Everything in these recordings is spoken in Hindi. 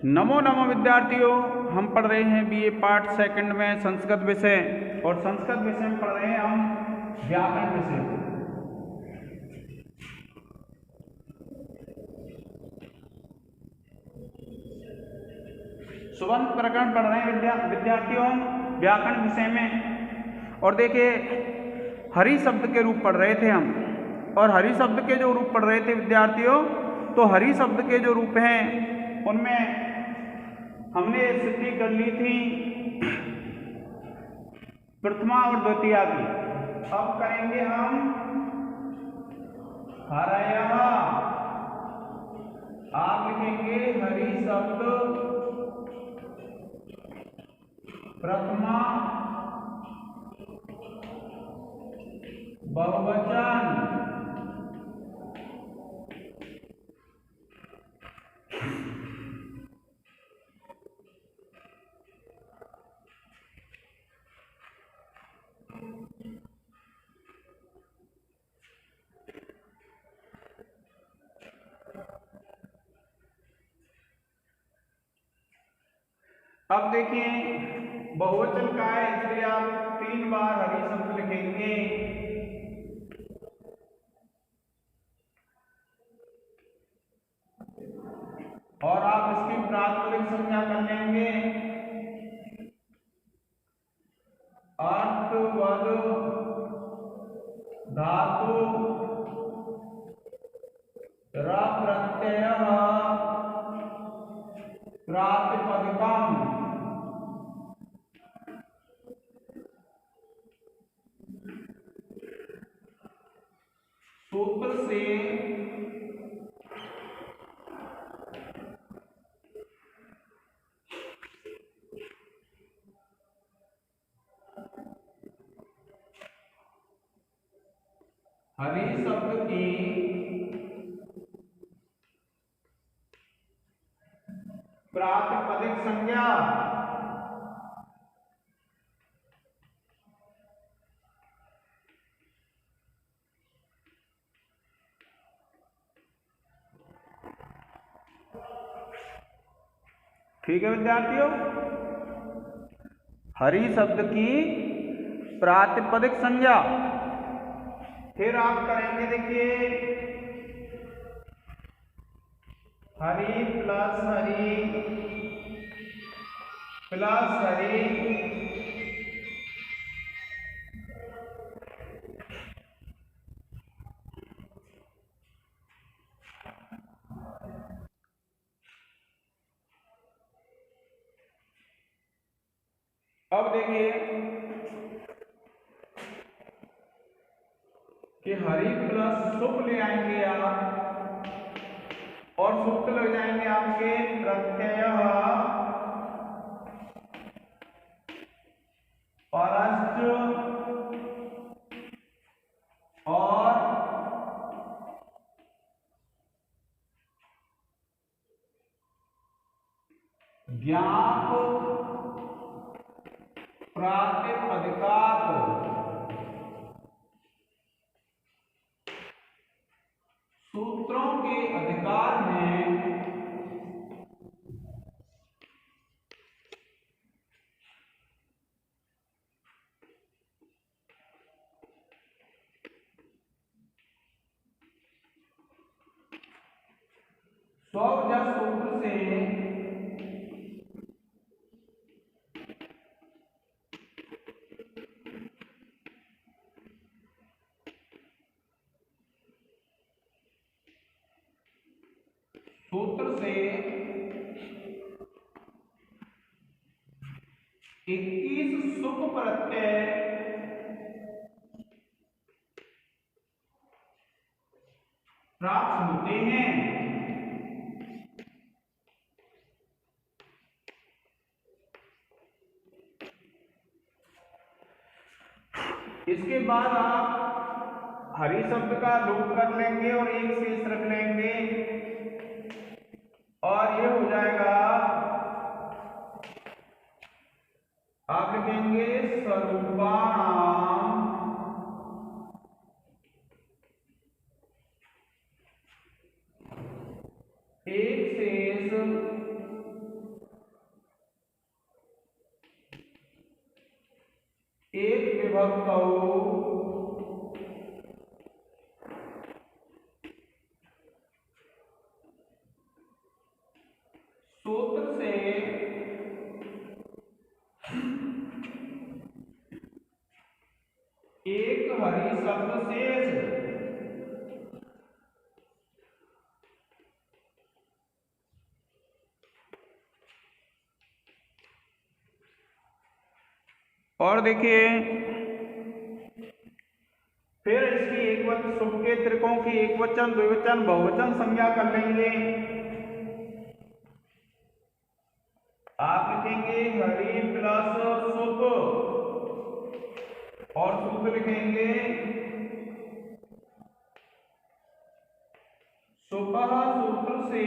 नमो नमो विद्यार्थियों, हम पढ़ रहे हैं बीए पार्ट सेकंड में संस्कृत विषय। और संस्कृत विषय में पढ़ रहे हैं हम व्याकरण विषय को। सुबंत प्रकरण पढ़ रहे हैं विद्यार्थियों व्याकरण विषय में। और देखिए, हरि शब्द के रूप पढ़ रहे थे हम। और हरि शब्द के जो रूप पढ़ रहे थे विद्यार्थियों, तो हरि शब्द के जो रूप हैं उनमें हमने सिद्धि कर ली थी प्रथमा और द्वितीया की। अब करेंगे हम हरयः। आप लिखेंगे हरि शब्द प्रथमा बहुवचन। अब देखिए, बहुवचन का है, इसलिए आप 3 बार हरि शब्द लिखेंगे। और आप इसकी प्रातिपदिक संज्ञा कर लेंगे। अर्थवद धातु र प्रत्यय प्रातिपदिकम। सूत्र से हरि शब्द की प्रातिपदिक संज्ञा ठीक है विद्यार्थियों। हरि शब्द की प्रातिपदिक संज्ञा। फिर आप करेंगे, देखिए, हरि प्लस हरि प्लस हरि अब देखिए कि हरि प्लस सुप ले आएंगे आप, और सुप लग जाएंगे आपके प्रत्यय परश्च और ज्ञाप प्रातिपदिकात्। सूत्रों के अधिकार में स्ववजह सूत्र से सूत्र से 21 सुप प्रत्यय प्राप्त होते हैं। इसके बाद आप हरि शब्द का लोप कर लेंगे और एक शेष रख लेंगे, और ये हो जाएगा, आप लिखेंगे स्वरूपाणाम एक शेष कऊ सूत्र से एक हरि शब्द शेष और देखिए फिर इसकी एक वचन शुभ के त्रिकों की एक वचन द्विवचन बहुवचन संज्ञा कर लेंगे। आप लिखेंगे हरि प्लस शुभ और सूत्र लिखेंगे सुपह सूत्र से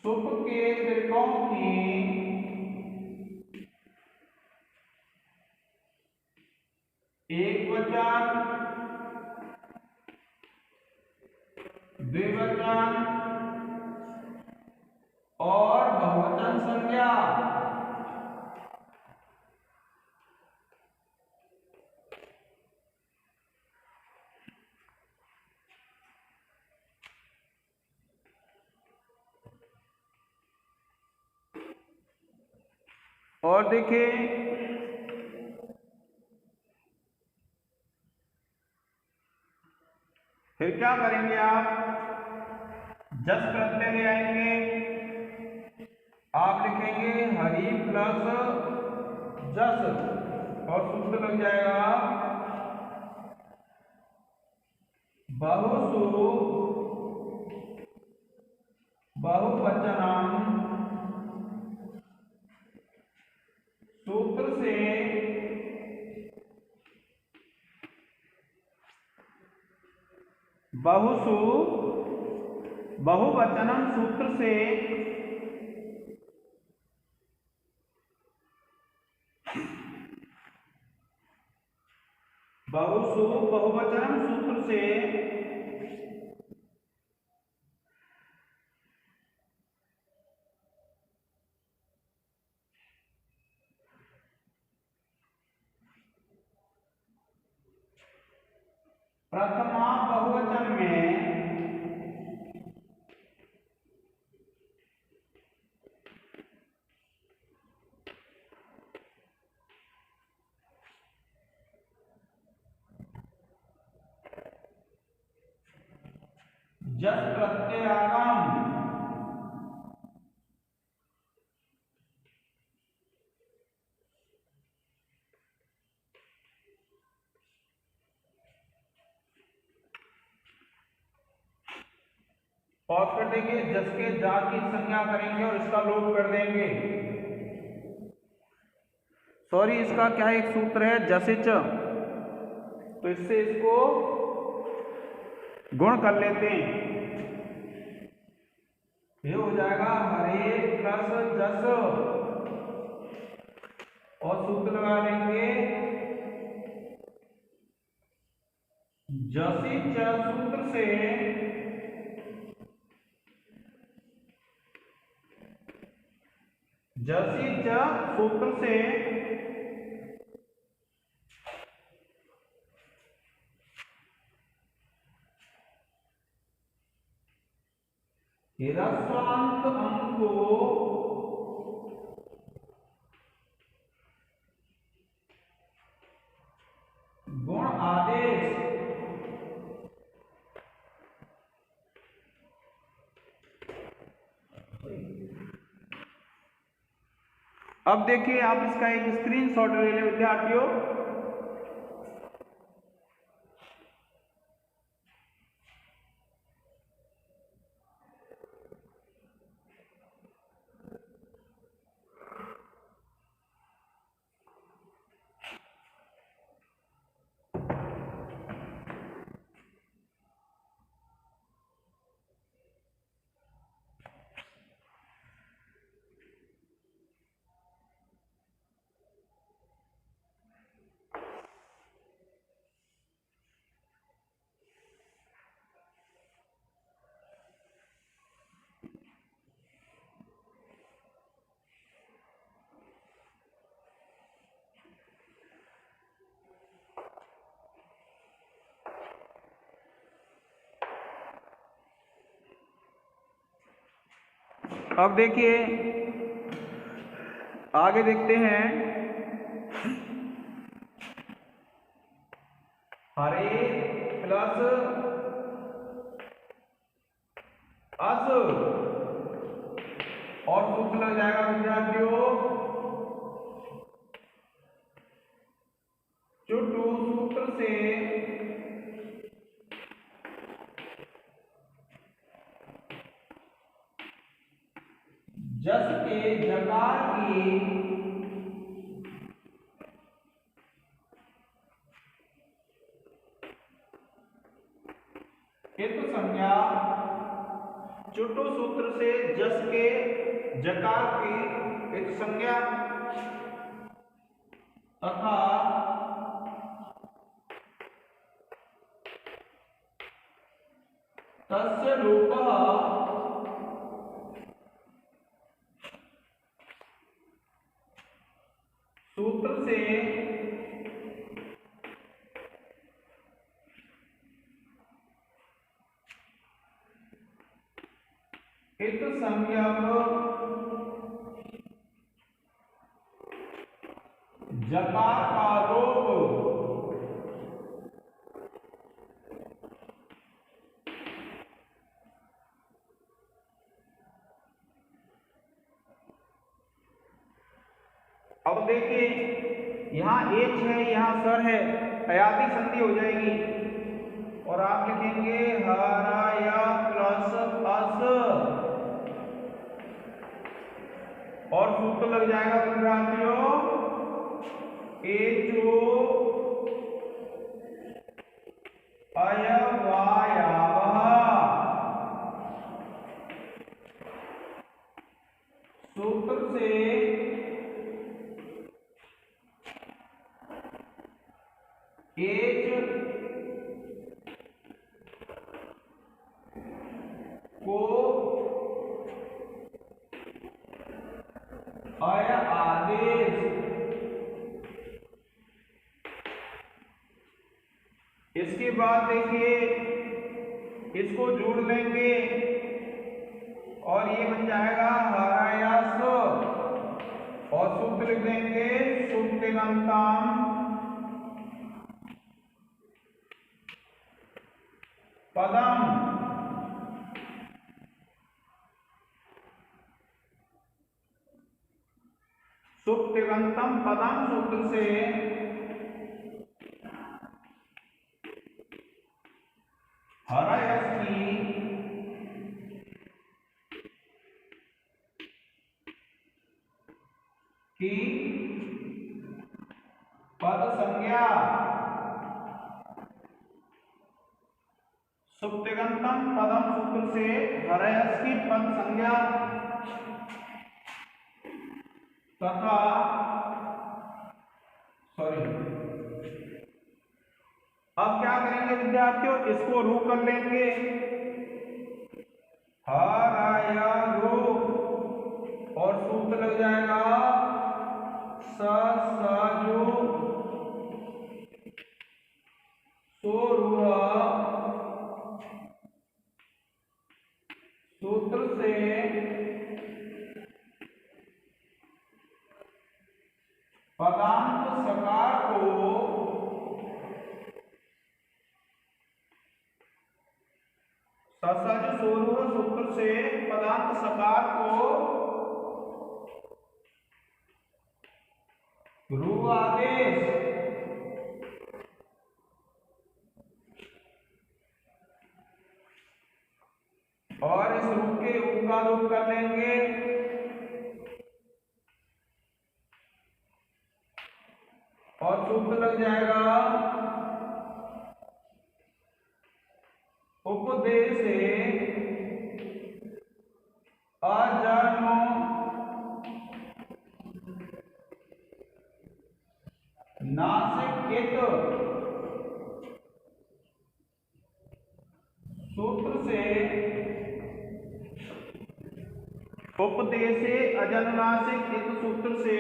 शुभ के त्रिकों की एक वचन द्विवचन और बहुवचन संज्ञा। और देखिए फिर क्या करेंगे आप जस प्रत्यय ले आएंगे। आप लिखेंगे हरि प्लस जस और सूत्र लग जाएगा बहुसु बहुवचनम सूत्र से बहुसु बहुवचनम सूत्र से बहुसु बहुवचनम सूत्र से प्रथमा बहुवचन में जस प्रत्ययागम पॉज कर देंगे जस के जा की संज्ञा करेंगे और इसका लोप कर देंगे। सॉरी इसका क्या एक सूत्र है जसिच, तो इससे इसको गुण कर लेते हैं। ये हो जाएगा हरे प्लस जस और सूत्र लगा लेंगे जसिच सूत्र से जसिच सूत्र से ह्रस्वांत अंको गुण आदेश अब देखिए आप इसका एक स्क्रीनशॉट ले लें विद्यार्थियों। अब देखिए आगे देखते हैं। हरे प्लस अस और सूत्र लग जाएगा विद्यार्थियों चुटू सूत्र से जस के जकार की हेतु संज्ञा चुटू सूत्र से जस के जकार की हेतु संज्ञा तथा तस्य रूपः सूत्र से हित संज्ञक जकार का लोप अब देखिए यहाँ एच है यहाँ सर है अयाती संधि हो जाएगी और आप लिखेंगे हराया प्लस अस और सूत्र लग जाएगा विद्यार्थियों एचो अयवायावः सूत्र से एच को अय आदेश इसके बाद देखिए इसको जोड़ लेंगे और ये बन जाएगा हरायस और सूत्र लिख देंगे सुप्तिगंतम पदम सुप्तिगंतम पदम सूत्र से हरायस की पद संज्ञा सुप्तिगंतम पदम सूत्र से हरायस की पद संज्ञा तथा अब क्या करेंगे विद्यार्थियों इसको रू कर लेंगे हराया रू और सूत्र लग जाएगा सजो सोरुआ सूत्र से पदांत सकार को ससज सोरुआ सूत्र से पदांत सकार को रू आदेश और इस रू के ऊ का लोप कर लेंगे और सूत्र लग जाएगा उपदेश अजन्मो नासिक सूत्र से उपदेशे अजनुनासिक इस सूत्र से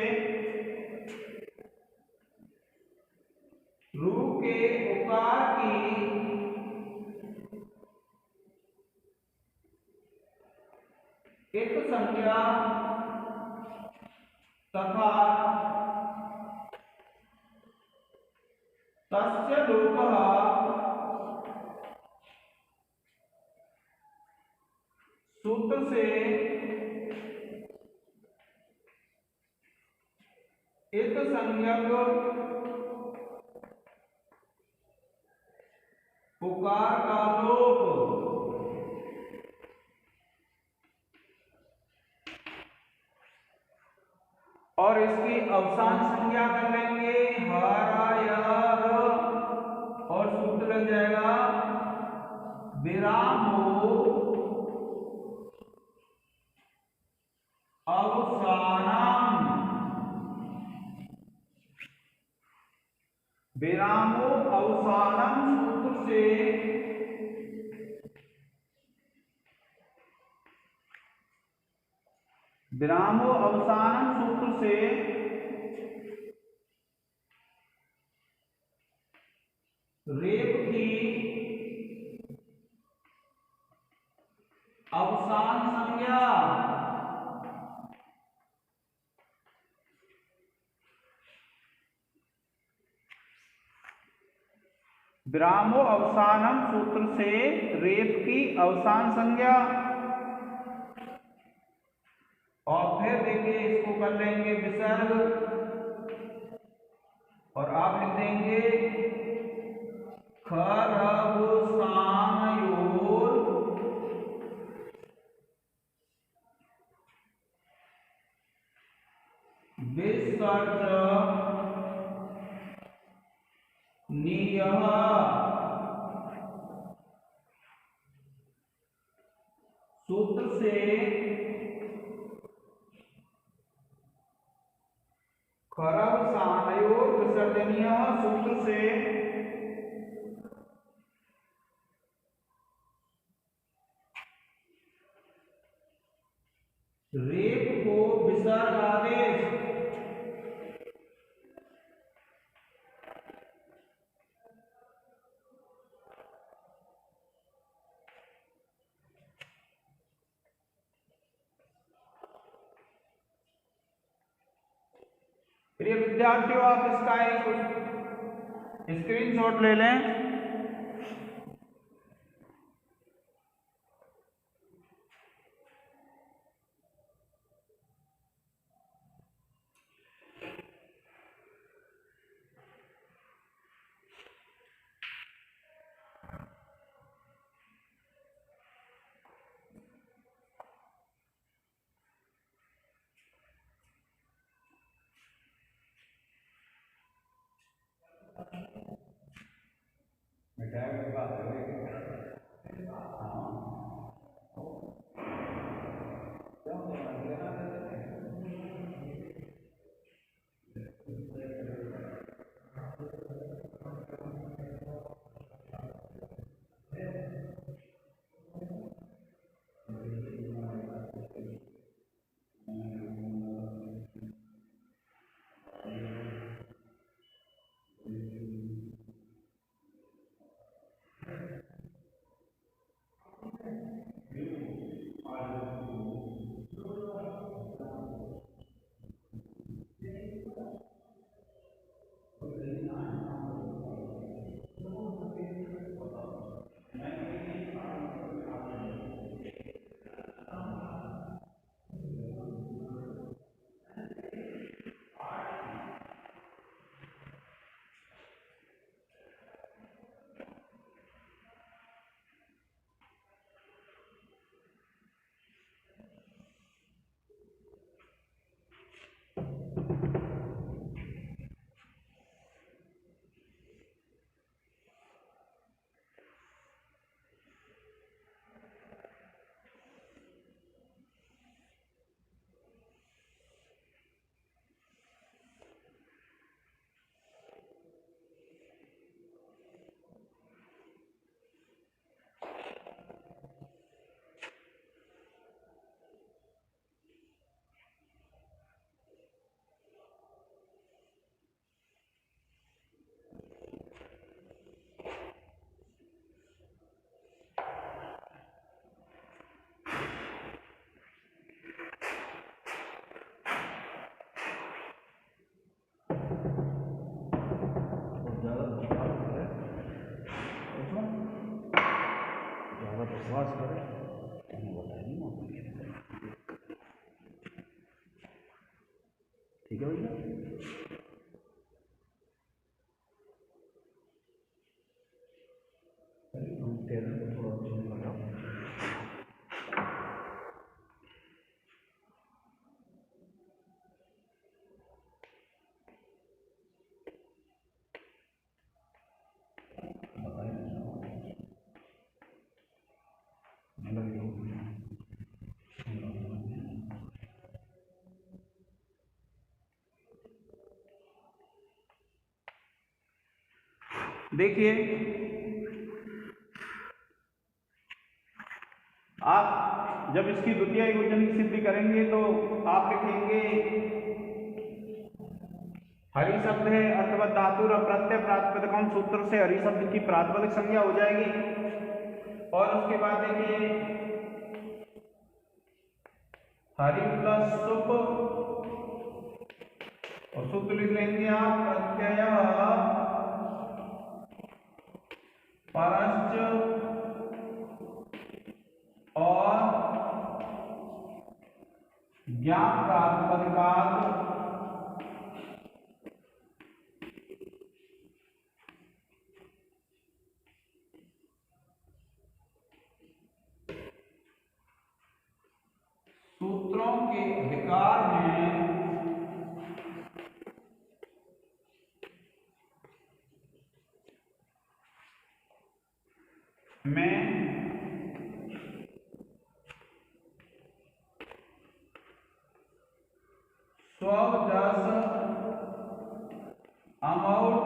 रू के उकार की एक संज्ञा तथा तस्य लोपः सूत्र से एक संज्ञक पुकार का लोप और इसकी अवसान संज्ञा कर लेंगे हरा या र और सूत्र लग जाएगा विरामो अवसानम। विरामो अवसानम सूत्र से विरामो अवसानम सूत्र से रेप की अवसान संज्ञा विरामो अवसानम सूत्र से रेप की अवसान संज्ञा। और फिर देखिए इसको कर लेंगे विसर्ग और आप लिख देंगे खरबसानयोर विसर्जनीयः। सूत्र से खरबसानयोर विसर्जनीयः सूत्र से रेप को विसर्ग आदेश प्रिय विद्यार्थियों, आप इसका एक स्क्रीनशॉट ले लें। बकवास करे ठीक है भैया। देखिए आप जब इसकी द्वितीय एकवचन की सिद्धि करेंगे तो आप लिखेंगे हरि शब्द है अर्थवत धातु और प्रत्यय प्रातिपदिकम सूत्र से हरि शब्द की प्रातिपदिक संज्ञा हो जाएगी। और उसके बाद देखिए हरि प्लस सुप और सूत्र लिख लेंगे आप प्रत्यय परश्च और ज्ञान प्रातिपदिकात् सूत्रों के अधिकार में स्वजस अमाउट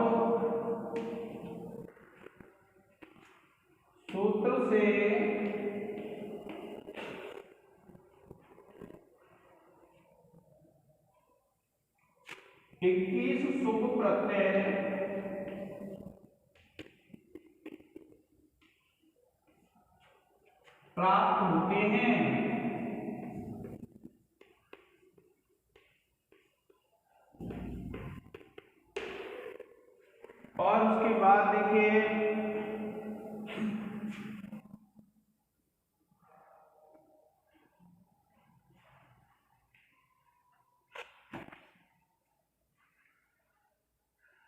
सूत्र से इक्कीस सुप प्रत्यय प्राप्त होते हैं। और उसके बाद देखिए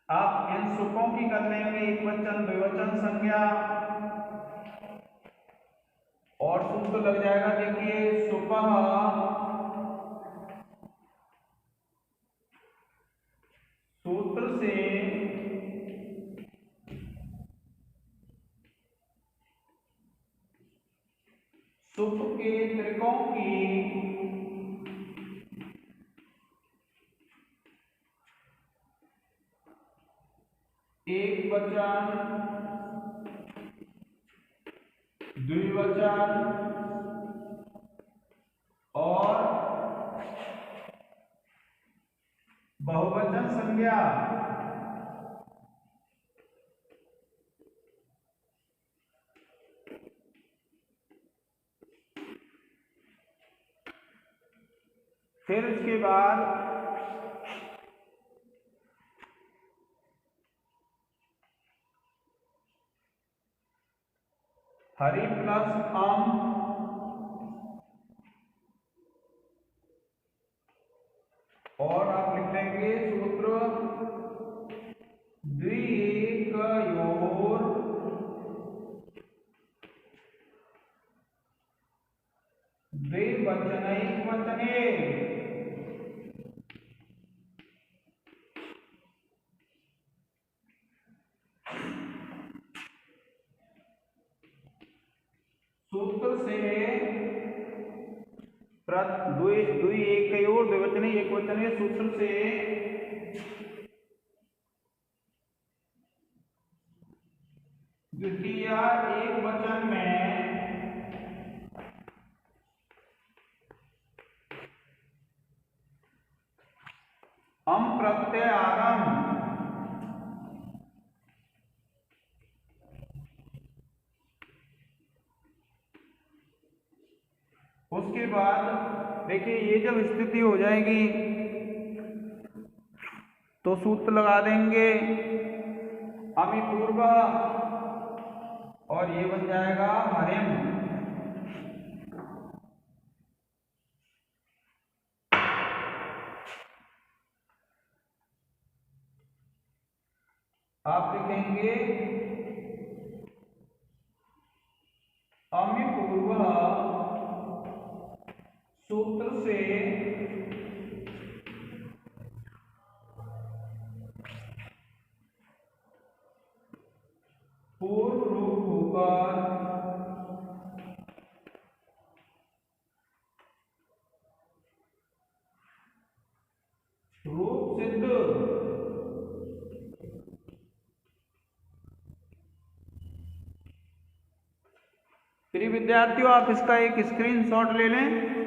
आप इन सुपों की कर लेंगे एकवचन द्विवचन संज्ञा और सूत्र लग जाएगा। देखिए सुपः सूत्र से सुप के त्रिकों की एक वचन द्विवचन और बहुवचन संज्ञा फिर इसके बाद हरि प्लस और आप लिख लेंगे सूत्र द्विएकयोर द्विवचनैकवचने सूत्र से द्विएकयोर द्विवचने एकवचने सूत्र से द्वितीय एकवचन में हम प्रत्यय आगम उसके बाद देखिए ये जब स्थिति हो जाएगी तो सूत्र लगा देंगे अमी पूर्व और ये बन जाएगा हरिम। आप लिखेंगे अमिपूर्व सूत्र से पूर्ण रूप होकर रूप सिद्ध प्रिय विद्यार्थियों, आप इसका एक स्क्रीनशॉट ले लें